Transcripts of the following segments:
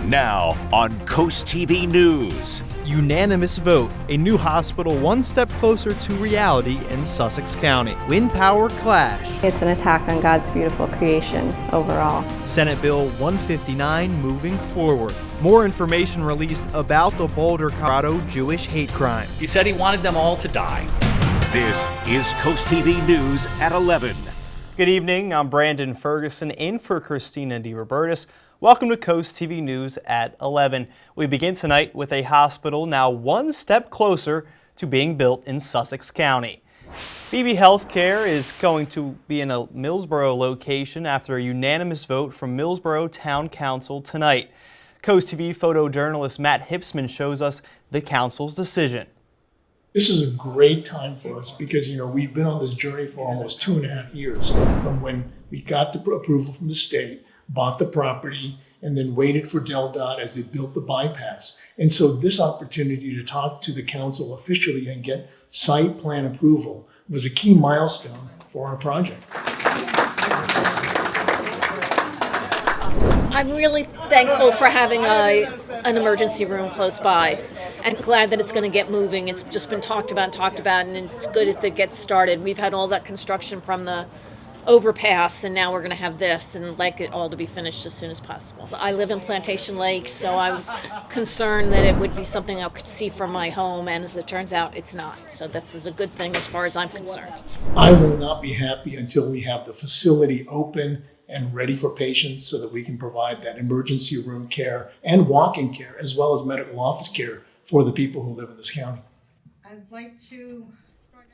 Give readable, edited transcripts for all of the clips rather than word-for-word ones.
Now on Coast TV News. Unanimous vote. A new hospital one step closer to reality in Sussex County. Wind power clash. It's an attack on God's beautiful creation overall. Senate Bill 159 moving forward. More information released about the Boulder, Colorado Jewish hate crime. He said he wanted them all to die. This is Coast TV News at 11. Good evening, I'm Brandon Ferguson in for Christina DiRobertis. Welcome to Coast TV News at 11. We begin tonight with a hospital now one step closer to being built in Sussex County. BB Healthcare is going to be in a Millsboro location after a unanimous vote from Millsboro Town Council tonight. Coast TV photojournalist Matt Hipsman shows us the council's decision. This is a great time for us because, we've been on this journey for almost 2.5 years from when we got the approval from the state, bought the property, and then waited for DelDOT as they built the bypass. And so this opportunity to talk to the council officially and get site plan approval was a key milestone for our project. I'm really thankful for having an emergency room close by and glad that it's going to get moving. It's just been talked about, and it's good if it gets started. We've had all that construction from the overpass, and now we're going to have this, and like it all to be finished as soon as possible. So I live in Plantation Lake, so I was concerned that it would be something I could see from my home, and as it turns out, it's not. So this is a good thing as far as I'm concerned. I will not be happy until we have the facility open and ready for patients so that we can provide that emergency room care and walk-in care as well as medical office care for the people who live in this county. I'd like to start.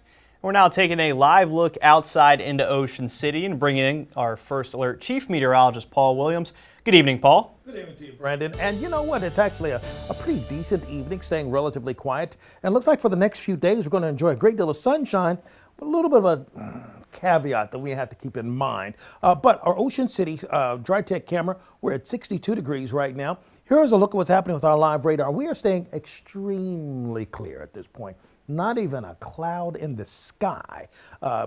We're now taking a live look outside into Ocean City and bringing in our first alert chief meteorologist, Paul Williams. Good evening, Paul. Good evening to you, Brandon. And you know what? It's actually a pretty decent evening, staying relatively quiet. And it looks like for the next few days, we're going to enjoy a great deal of sunshine, but a little bit of a caveat that we have to keep in mind. But our Ocean City dry tech camera, we're at 62 degrees right now. Here's a look at what's happening with our live radar. We are staying extremely clear at this point. Not even a cloud in the sky.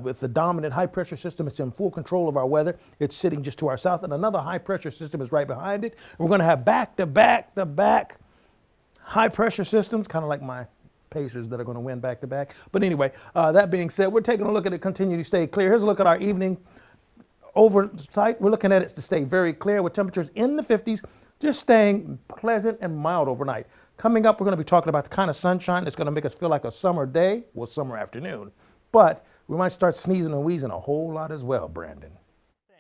With the dominant high pressure system, it's in full control of our weather. It's sitting just to our south, and another high pressure system is right behind it. We're going to have back to back high pressure systems, kind of like my Pacers that are going to win back to back. But anyway, that being said, we're taking a look at it, continue to stay clear. Here's a look at our evening oversight. We're looking at it to stay very clear with temperatures in the 50s, just staying pleasant and mild overnight. Coming up, we're going to be talking about the kind of sunshine that's going to make us feel like a summer day, well, summer afternoon. But we might start sneezing and wheezing a whole lot as well, Brandon.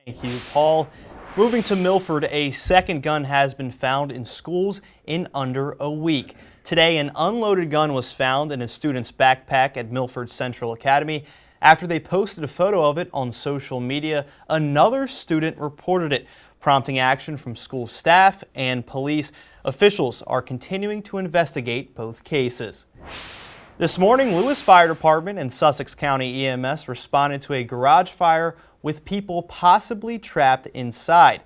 Thank you, Paul. Moving to Milford, a second gun has been found in schools in under a week. Today, an unloaded gun was found in a student's backpack at Milford Central Academy. After they posted a photo of it on social media, another student reported it, prompting action from school staff and police. Officials are continuing to investigate both cases. This morning, Lewis Fire Department and Sussex County EMS responded to a garage fire with people possibly trapped inside.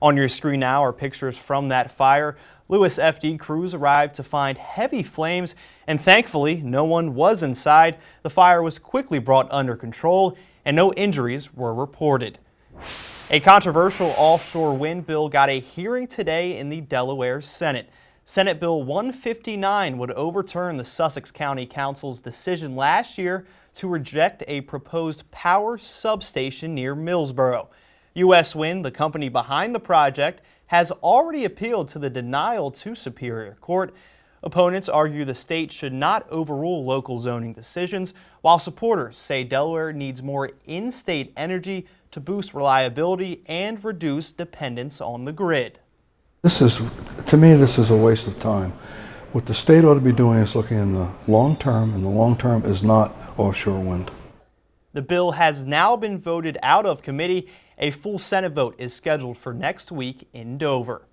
On your screen now are pictures from that fire. Lewis FD crews arrived to find heavy flames, and thankfully no one was inside. The fire was quickly brought under control and no injuries were reported. A controversial offshore wind bill got a hearing today in the Delaware Senate. Senate Bill 159 would overturn the Sussex County Council's decision last year to reject a proposed power substation near Millsboro. U.S. Wind, the company behind the project, has already appealed to the denial to Superior Court. Opponents argue the state should not overrule local zoning decisions, while supporters say Delaware needs more in-state energy to boost reliability and reduce dependence on the grid. To me, this is a waste of time. What the state ought to be doing is looking in the long term, and the long term is not offshore wind. The bill has now been voted out of committee. A full Senate vote is scheduled for next week in Dover.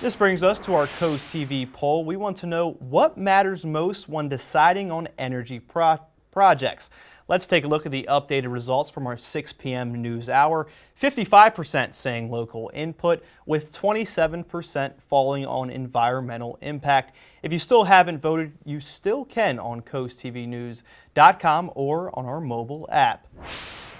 This brings us to our Coast TV poll. We want to know what matters most when deciding on energy projects. Let's take a look at the updated results from our 6 p.m. news hour. 55% saying local input, with 27% falling on environmental impact. If you still haven't voted, you still can on CoastTVnews.com or on our mobile app.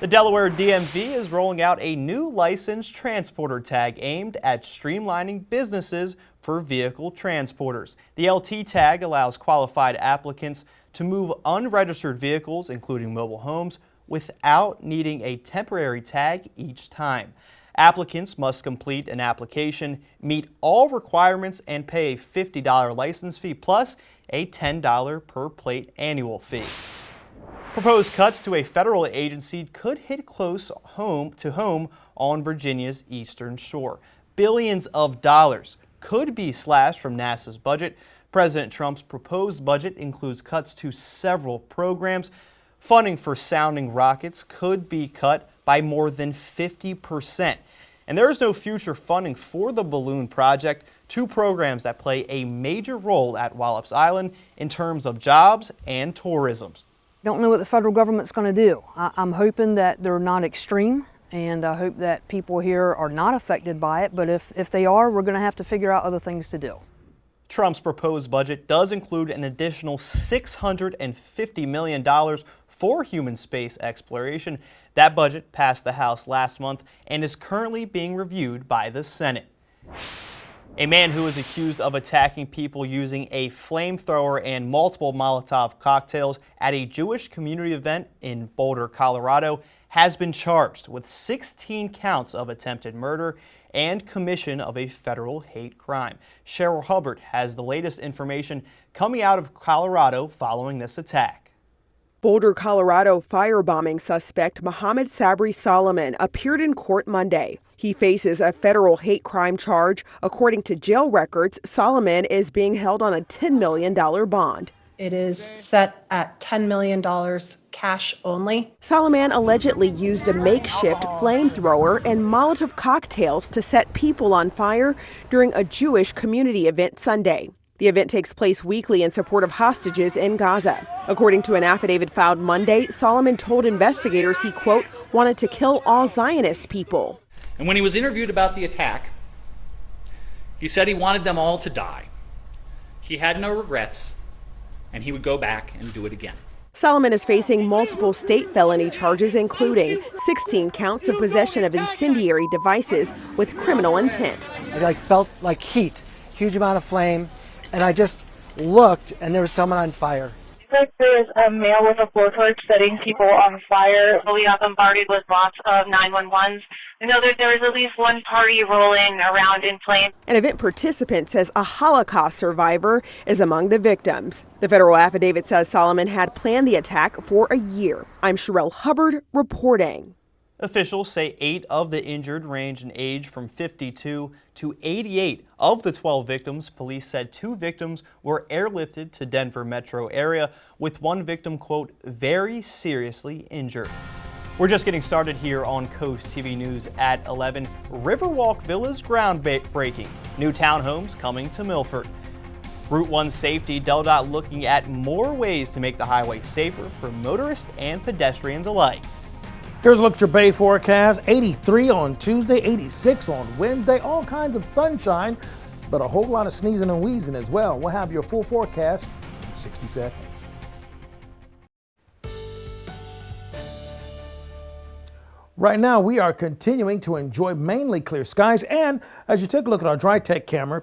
The Delaware DMV is rolling out a new licensed transporter tag aimed at streamlining businesses for vehicle transporters. The LT tag allows qualified applicants to move unregistered vehicles, including mobile homes, without needing a temporary tag each time. Applicants must complete an application, meet all requirements, and pay a $50 license fee plus a $10 per plate annual fee. Proposed cuts to a federal agency could hit close to home on Virginia's eastern shore. Billions of dollars could be slashed from NASA's budget. President Trump's proposed budget includes cuts to several programs. Funding for sounding rockets could be cut by more than 50%. And there is no future funding for the balloon project, two programs that play a major role at Wallops Island in terms of jobs and tourism. Don't know what the federal government's going to do. I'm hoping that they're not extreme, and I hope that people here are not affected by it, but if they are, we're going to have to figure out other things to do. Trump's proposed budget does include an additional $650 million for human space exploration. That budget passed the House last month and is currently being reviewed by the Senate. A man who is accused of attacking people using a flamethrower and multiple Molotov cocktails at a Jewish community event in Boulder, Colorado, has been charged with 16 counts of attempted murder and commission of a federal hate crime. Cheryl Hubbard has the latest information coming out of Colorado following this attack. Boulder, Colorado firebombing suspect Mohammed Sabri Solomon appeared in court Monday. He faces a federal hate crime charge. According to jail records, Solomon is being held on a $10 million bond. It is set at $10 million cash only. Solomon allegedly used a makeshift flamethrower and Molotov cocktails to set people on fire during a Jewish community event Sunday. The event takes place weekly in support of hostages in Gaza. According to an affidavit filed Monday, Solomon told investigators he, quote, wanted to kill all Zionist people. And when he was interviewed about the attack, he said he wanted them all to die. He had no regrets, and he would go back and do it again. Solomon is facing multiple state felony charges, including 16 counts of possession of incendiary devices with criminal intent. I felt like heat, huge amount of flame, and I just looked and there was someone on fire. There is a male with a blowtorch setting people on fire. We got bombarded with lots of 911s. We know that there is at least one party rolling around in flames. An event participant says a Holocaust survivor is among the victims. The federal affidavit says Solomon had planned the attack for a year. I'm Cheryl Hubbard reporting. Officials say 8 of the injured range in age from 52 to 88. Of the 12 victims, police said 2 victims were airlifted to Denver metro area, with one victim, quote, very seriously injured. We're just getting started here on Coast TV News at 11. Riverwalk Villas groundbreaking. New townhomes coming to Milford. Route 1 safety, DelDOT looking at more ways to make the highway safer for motorists and pedestrians alike. Here's a look at your Bay forecast. 83 on Tuesday, 86 on Wednesday. All kinds of sunshine, but a whole lot of sneezing and wheezing as well. We'll have your full forecast in 60 seconds. Right now, we are continuing to enjoy mainly clear skies. And as you take a look at our dry tech camera,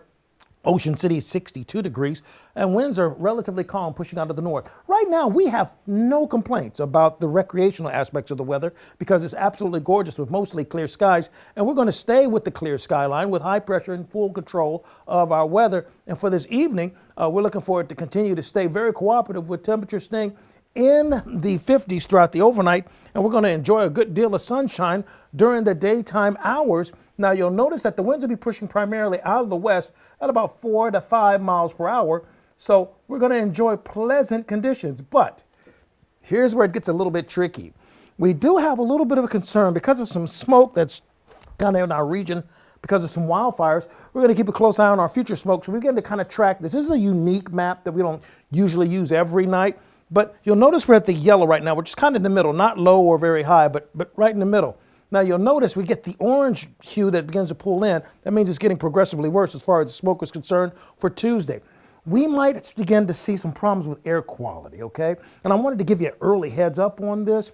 Ocean City is 62 degrees and winds are relatively calm, pushing out of the north. Right now, we have no complaints about the recreational aspects of the weather because it's absolutely gorgeous with mostly clear skies. And we're going to stay with the clear skyline with high pressure and full control of our weather. And for this evening, we're looking forward to continue to stay very cooperative with temperatures staying in the 50s throughout the overnight, and we're going to enjoy a good deal of sunshine during the daytime hours. Now, you'll notice that the winds will be pushing primarily out of the west at about 4 to 5 miles per hour, so we're going to enjoy pleasant conditions. But here's where it gets a little bit tricky. We do have a little bit of a concern because of some smoke that's down there in our region because of some wildfires. We're going to keep a close eye on our future smoke, so we're going to kind of track this. This is a unique map that we don't usually use every night. But you'll notice we're at the yellow right now, which is kind of in the middle, not low or very high, but right in the middle. Now you'll notice we get the orange hue that begins to pull in. That means it's getting progressively worse as far as the smoke is concerned for Tuesday. We might begin to see some problems with air quality, okay? And I wanted to give you an early heads up on this,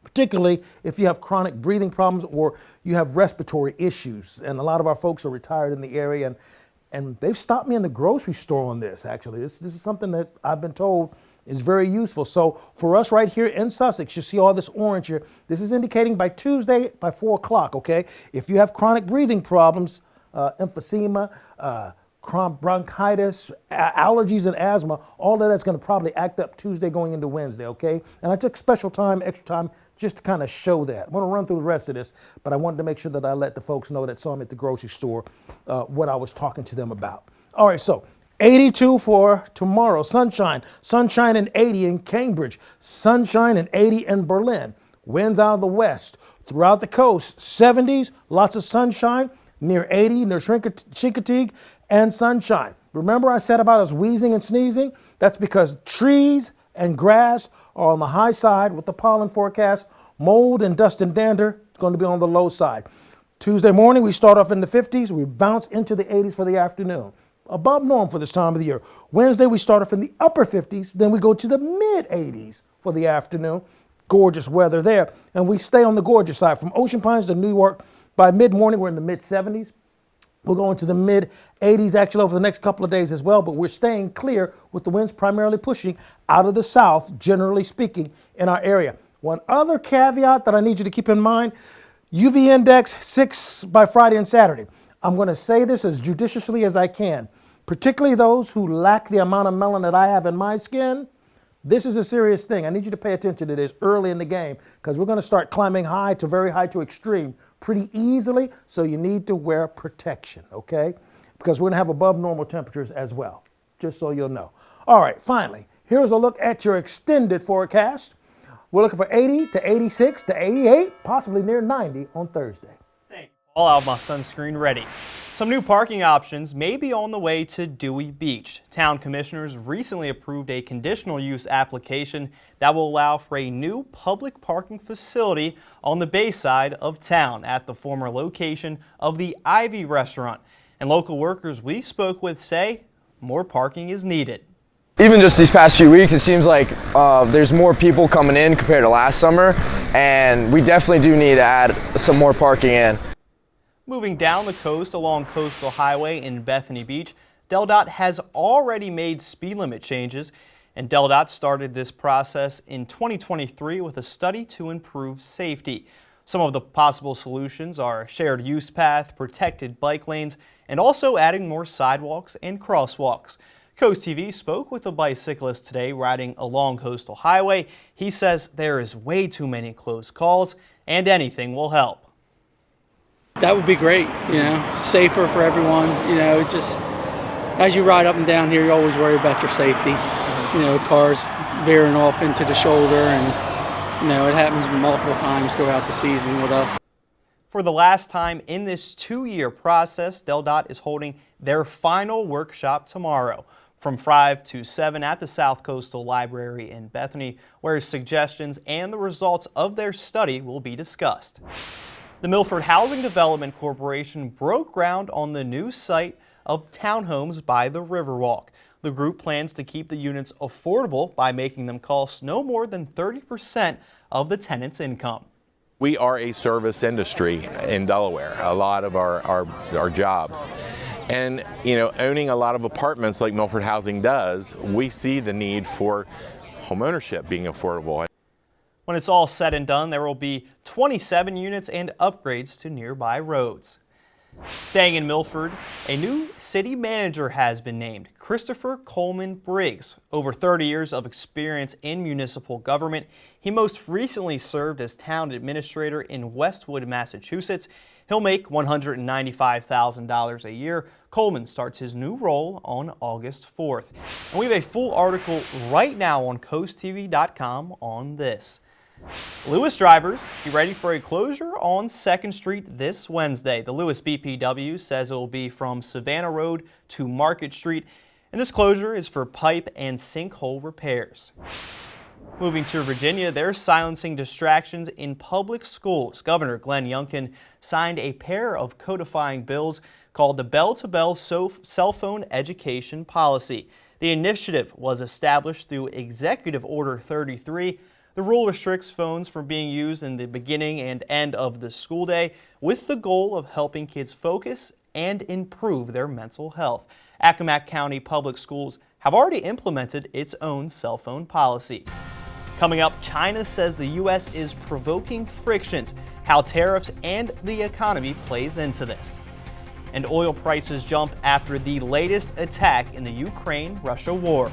particularly if you have chronic breathing problems or you have respiratory issues. And a lot of our folks are retired in the area, and And they've stopped me in the grocery store on this, actually. This is something that I've been told is very useful. So for us right here in Sussex, you see all this orange here. This is indicating by Tuesday by 4 o'clock, okay? If you have chronic breathing problems, emphysema, bronchitis, allergies and asthma, all of that's going to probably act up Tuesday going into Wednesday, okay? And I took extra time just to kind of show that. I'm going to run through the rest of this, but I wanted to make sure that I let the folks know that saw me at the grocery store what I was talking to them about. All right, so 82 for tomorrow, sunshine and 80 in Cambridge, sunshine and 80 in Berlin. Winds out of the west. Throughout the coast, 70s, lots of sunshine, near 80, near Chincoteague, and sunshine. Remember I said about us wheezing and sneezing? That's because trees and grass are on the high side with the pollen forecast. Mold and dust and dander is going to be on the low side. Tuesday morning, we start off in the 50s. We bounce into the 80s for the afternoon. Above norm for this time of the year. Wednesday, we start off in the upper 50s. Then we go to the mid 80s for the afternoon. Gorgeous weather there. And we stay on the gorgeous side. From Ocean Pines to New York, by mid-morning, we're in the mid 70s. We're going to the mid 80s actually over the next couple of days as well, but we're staying clear with the winds primarily pushing out of the south, generally speaking, in our area. One other caveat that I need you to keep in mind, UV index 6 by Friday and Saturday. I'm going to say this as judiciously as I can, particularly those who lack the amount of melanin that I have in my skin. This is a serious thing. I need you to pay attention to this early in the game because we're going to start climbing high to very high to extreme pretty easily, so you need to wear protection, okay? Because we're going to have above normal temperatures as well, just so you'll know. All right, finally, here's a look at your extended forecast. We're looking for 80 to 86 to 88, possibly near 90 on Thursday. I'll have my sunscreen ready. Some new parking options may be on the way to Dewey Beach. Town commissioners recently approved a conditional use application that will allow for a new public parking facility on the bay side of town at the former location of the Ivy restaurant. And local workers we spoke with say more parking is needed. Even just these past few weeks, it seems like there's more people coming in compared to last summer, and we definitely do need to add some more parking in. Moving down the coast along Coastal Highway in Bethany Beach, DelDOT has already made speed limit changes, and DelDOT started this process in 2023 with a study to improve safety. Some of the possible solutions are shared use path, protected bike lanes, and also adding more sidewalks and crosswalks. CoastTV spoke with a bicyclist today riding along Coastal Highway. He says there is way too many close calls and anything will help. That would be great, safer for everyone. Just as you ride up and down here, you always worry about your safety. Cars veering off into the shoulder, and it happens multiple times throughout the season with us. For the last time in this 2-year process, DelDOT is holding their final workshop tomorrow from 5 to 7 at the South Coastal Library in Bethany, where suggestions and the results of their study will be discussed. The Milford Housing Development Corporation broke ground on the new site of townhomes by the Riverwalk. The group plans to keep the units affordable by making them cost no more than 30% of the tenant's income. We are a service industry in Delaware, a lot of our jobs. And, owning a lot of apartments like Milford Housing does, we see the need for homeownership being affordable. When it's all said and done, there will be 27 units and upgrades to nearby roads. Staying in Milford, a new city manager has been named, Christopher Coleman Briggs. Over 30 years of experience in municipal government, he most recently served as town administrator in Westwood, Massachusetts. He'll make $195,000 a year. Coleman starts his new role on August 4th. And we have a full article right now on CoastTV.com on this. Lewis drivers, be ready for a closure on 2nd Street this Wednesday. The Lewis BPW says it will be from Savannah Road to Market Street, and this closure is for pipe and sinkhole repairs. Moving to Virginia, they're silencing distractions in public schools. Governor Glenn Youngkin signed a pair of codifying bills called the Bell-to-Bell Cell Phone Education Policy. The initiative was established through Executive Order 33. The rule restricts phones from being used in the beginning and end of the school day with the goal of helping kids focus and improve their mental health. Accomack County Public Schools have already implemented its own cell phone policy. Coming up, China says the U.S. is provoking frictions, how tariffs and the economy plays into this. And oil prices jump after the latest attack in the Ukraine-Russia war.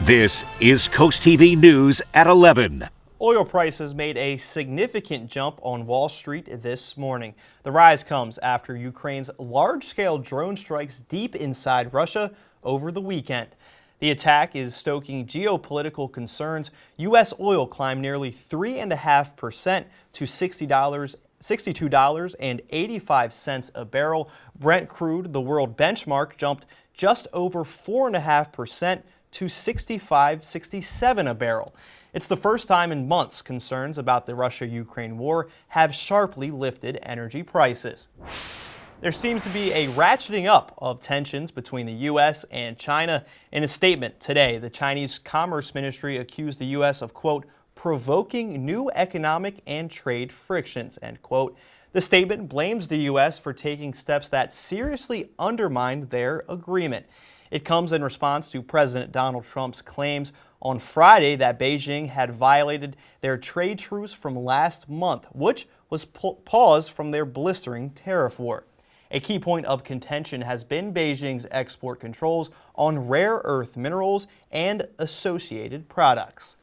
This is Coast TV News at 11. Oil prices made a significant jump on Wall Street this morning. The rise comes after Ukraine's large-scale drone strikes deep inside Russia over the weekend. The attack is stoking geopolitical concerns. U.S. oil climbed nearly 3.5% to $62.85 a barrel. Brent crude, the world benchmark, jumped just over 4.5% to $65.67 a barrel. It's the first time in months concerns about the Russia-Ukraine war have sharply lifted energy prices. There seems to be a ratcheting up of tensions between the U.S. and China. In a statement today, the Chinese Commerce Ministry accused the U.S. of, quote, provoking new economic and trade frictions, end quote. The statement blames the U.S. for taking steps that seriously undermined their agreement. It comes in response to President Donald Trump's claims on Friday that Beijing had violated their trade truce from last month, which was paused from their blistering tariff war. A key point of contention has been Beijing's export controls on rare earth minerals and associated products.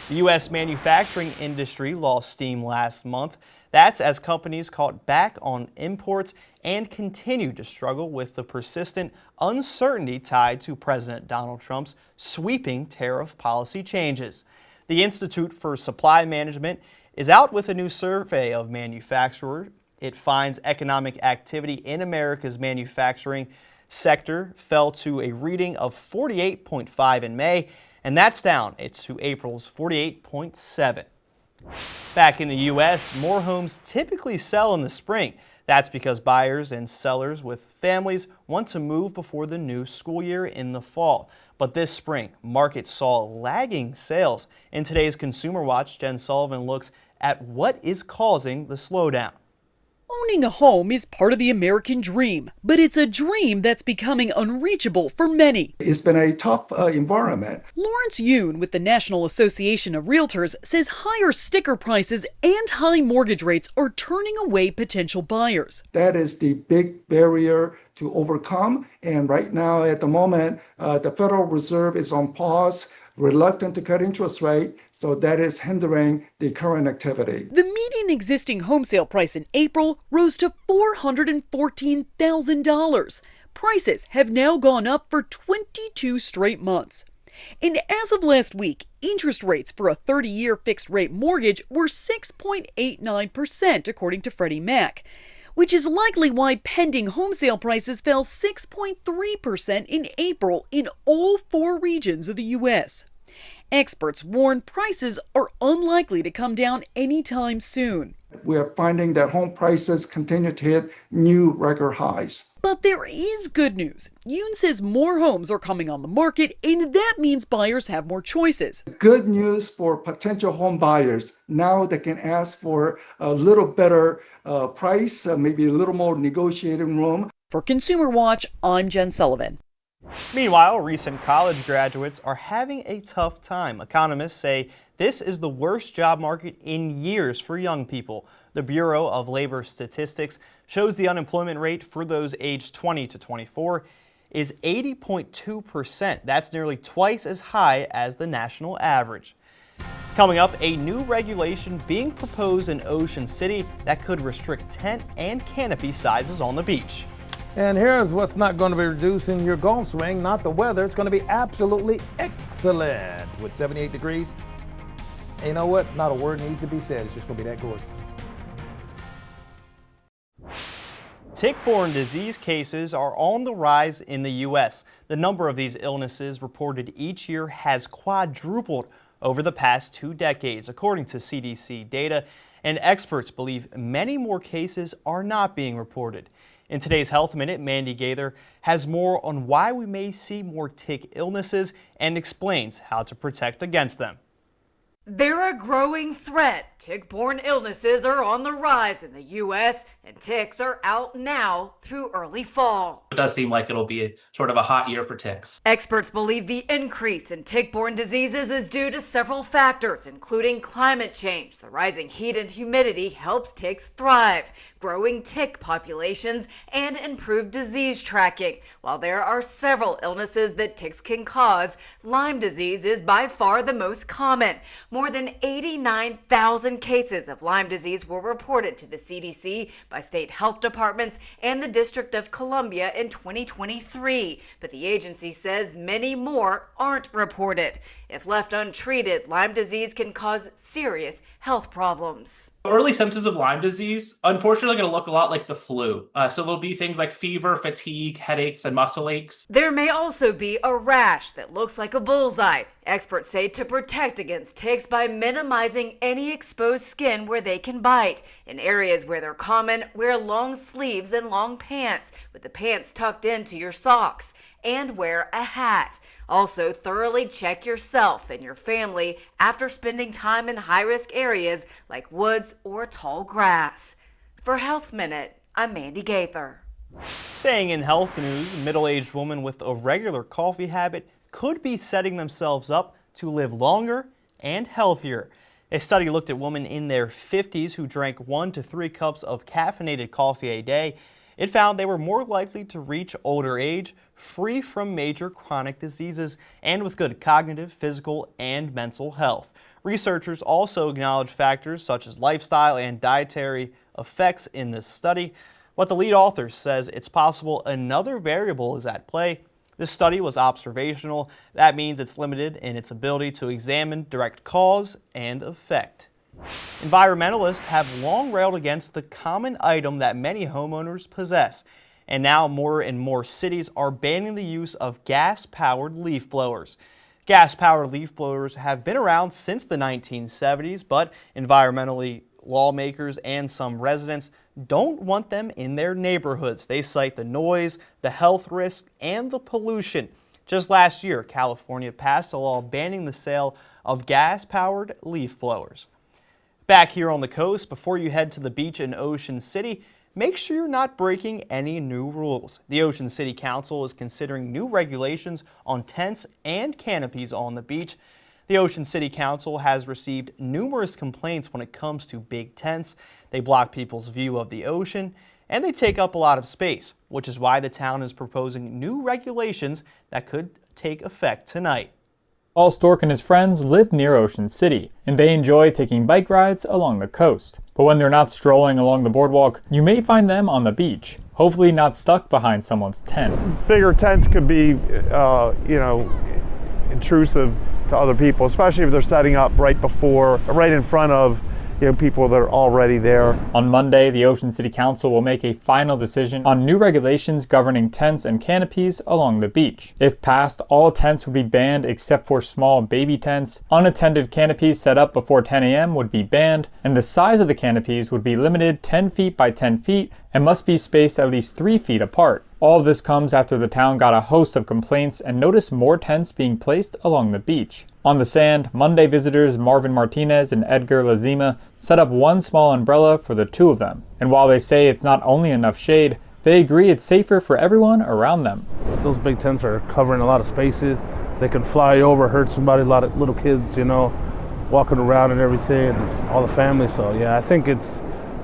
The U.S. manufacturing industry lost steam last month. That's as companies caught back on imports and continue to struggle with the persistent uncertainty tied to President Donald Trump's sweeping tariff policy changes. The Institute for Supply Management is out with a new survey of manufacturers. It finds economic activity in America's manufacturing sector fell to a reading of 48.5 in May, and that's down to April's 48.7. Back in the U.S., more homes typically sell in the spring. That's because buyers and sellers with families want to move before the new school year in the fall. But this spring, markets saw lagging sales. In today's Consumer Watch, Jen Sullivan looks at what is causing the slowdown. Owning a home is part of the American dream, but it's a dream that's becoming unreachable for many. It's been a tough environment. Lawrence Yoon with the National Association of Realtors says higher sticker prices and high mortgage rates are turning away potential buyers. That is the big barrier to overcome. And right now, at the moment, the Federal Reserve is on pause, reluctant to cut interest rate, so that is hindering the current activity. The median existing home sale price in April rose to $414,000. Prices have now gone up for 22 straight months. And as of last week, interest rates for a 30-year fixed-rate mortgage were 6.89%, according to Freddie Mac, which is likely why pending home sale prices fell 6.3% in April in all 4 regions of the U.S. Experts warn prices are unlikely to come down anytime soon. We are finding that home prices continue to hit new record highs. But there is good news. Yoon says more homes are coming on the market, and that means buyers have more choices. Good news for potential home buyers. Now they can ask for a little better price, maybe a little more negotiating room. For Consumer Watch, I'm Jen Sullivan. Meanwhile, recent college graduates are having a tough time. Economists say this is the worst job market in years for young people. The Bureau of Labor Statistics shows the unemployment rate for those aged 20 to 24 is 80.2%. That's nearly twice as high as the national average. Coming up, a new regulation being proposed in Ocean City that could restrict tent and canopy sizes on the beach. And here's what's not going to be reducing your golf swing, not the weather. It's going to be absolutely excellent with 78 degrees. And you know what? Not a word needs to be said. It's just going to be that gorgeous. Tick-borne disease cases are on the rise in the U.S. The number of these illnesses reported each year has quadrupled over the past 2 decades, according to CDC data, and experts believe many more cases are not being reported. In today's Health Minute, Mandy Gaither has more on why we may see more tick illnesses and explains how to protect against them. They're a growing threat. Tick-borne illnesses are on the rise in the U.S., and ticks are out now through early fall. It does seem like it'll be sort of a hot year for ticks. Experts believe the increase in tick-borne diseases is due to several factors, including climate change. The rising heat and humidity helps ticks thrive, growing tick populations, and improved disease tracking. While there are several illnesses that ticks can cause, Lyme disease is by far the most common. More than 89,000 cases of Lyme disease were reported to the CDC by state health departments and the District of Columbia in 2023, but the agency says many more aren't reported. If left untreated, Lyme disease can cause serious health problems. Early symptoms of Lyme disease, unfortunately, going to look a lot like the flu. So there'll be things like fever, fatigue, headaches, and muscle aches. There may also be a rash that looks like a bullseye. Experts say to protect against ticks by minimizing any exposed skin where they can bite. In areas where they're common, wear long sleeves and long pants, with the pants tucked into your socks, and wear a hat. Also, thoroughly check yourself and your family after spending time in high-risk areas like woods or tall grass. For Health Minute, I'm Mandy Gaither. Staying in health news, a middle-aged woman with a regular coffee habit could be setting themselves up to live longer and healthier. A study looked at women in their 50s who drank 1 to 3 cups of caffeinated coffee a day. It found they were more likely to reach older age, free from major chronic diseases, and with good cognitive, physical, and mental health. Researchers also acknowledged factors such as lifestyle and dietary effects in this study, but the lead author says it's possible another variable is at play. This study was observational. That means it's limited in its ability to examine direct cause and effect. Environmentalists have long railed against the common item that many homeowners possess, and now more and more cities are banning the use of gas-powered leaf blowers. Gas-powered leaf blowers have been around since the 1970s, but environmentally lawmakers and some residents don't want them in their neighborhoods. They cite the noise, the health risk, and the pollution. Just last year, California passed a law banning the sale of gas-powered leaf blowers. Back here on the coast, before you head to the beach in Ocean City, make sure you're not breaking any new rules. The Ocean City Council is considering new regulations on tents and canopies on the beach. The Ocean City Council has received numerous complaints when it comes to big tents. They block people's view of the ocean, and they take up a lot of space, which is why the town is proposing new regulations that could take effect tonight. Paul Stork and his friends live near Ocean City, and they enjoy taking bike rides along the coast. But when they're not strolling along the boardwalk, you may find them on the beach, hopefully not stuck behind someone's tent. Bigger tents could be, intrusive to other people, especially if they're setting up right in front of people that are already there. On Monday, the Ocean City Council will make a final decision on new regulations governing tents and canopies along the beach. If passed, all tents would be banned except for small baby tents. Unattended canopies set up before 10 a.m. would be banned, and the size of the canopies would be limited 10 feet by 10 feet and must be spaced at least 3 feet apart. All of this comes after the town got a host of complaints and noticed more tents being placed along the beach. On the sand, Monday visitors Marvin Martinez and Edgar Lazima set up one small umbrella for the two of them. And while they say it's not only enough shade, they agree it's safer for everyone around them. Those big tents are covering a lot of spaces. They can fly over, hurt somebody, a lot of little kids, walking around and everything, and all the family. So yeah, I think it's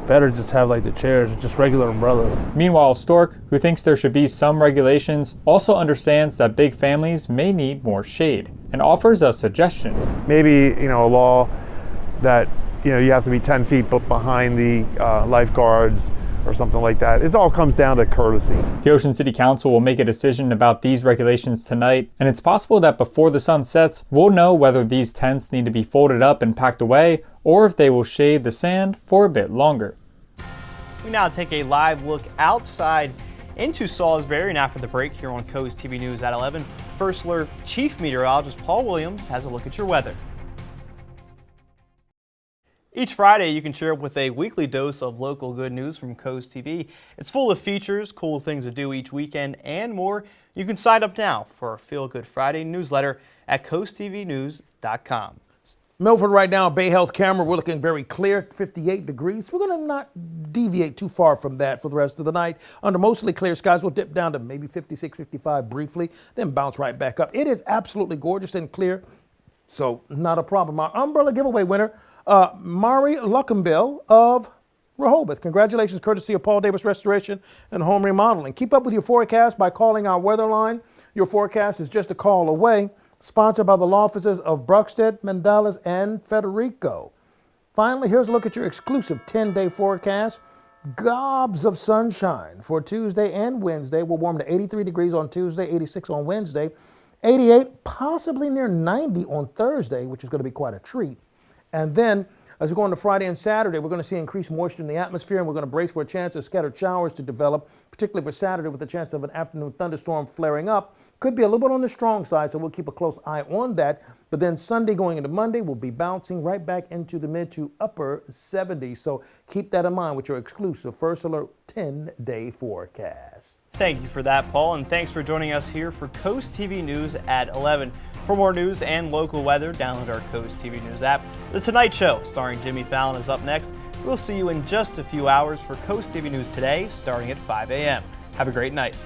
better just have like the chairs, just regular umbrella. Meanwhile, Stork, who thinks there should be some regulations, also understands that big families may need more shade and offers a suggestion. Maybe, a law that, you have to be 10 feet behind the lifeguards or something like that. It all comes down to courtesy. The Ocean City Council will make a decision about these regulations tonight, and it's possible that before the sun sets, we'll know whether these tents need to be folded up and packed away, or if they will shade the sand for a bit longer. We now take a live look outside into Salisbury, and after the break here on Coast TV News at 11, First Alert Chief Meteorologist Paul Williams has a look at your weather. Each Friday, you can cheer up with a weekly dose of local good news from Coast TV. It's full of features, cool things to do each weekend, and more. You can sign up now for our Feel Good Friday newsletter at coasttvnews.com. Milford right now, Bay Health camera, we're looking very clear, 58 degrees. We're going to not deviate too far from that for the rest of the night. Under mostly clear skies, we'll dip down to maybe 56, 55 briefly, then bounce right back up. It is absolutely gorgeous and clear, so not a problem. Our umbrella giveaway winner, Mari Luckenbill of Rehoboth. Congratulations, courtesy of Paul Davis Restoration and Home Remodeling. Keep up with your forecast by calling our weather line. Your forecast is just a call away. Sponsored by the law offices of Bruckstedt, Mandela's, and Federico. Finally, here's a look at your exclusive 10-day forecast. Gobs of sunshine for Tuesday and Wednesday. We'll warm to 83 degrees on Tuesday, 86 on Wednesday, 88, possibly near 90 on Thursday, which is going to be quite a treat. And then, as we go into Friday and Saturday, we're going to see increased moisture in the atmosphere, and we're going to brace for a chance of scattered showers to develop, particularly for Saturday with a chance of an afternoon thunderstorm flaring up. Could be a little bit on the strong side, so we'll keep a close eye on that. But then Sunday going into Monday, we'll be bouncing right back into the mid to upper 70s. So keep that in mind with your exclusive First Alert 10-day forecast. Thank you for that, Paul, and thanks for joining us here for Coast TV News at 11. For more news and local weather, download our Coast TV News app. The Tonight Show, starring Jimmy Fallon, is up next. We'll see you in just a few hours for Coast TV News Today, starting at 5 a.m. Have a great night.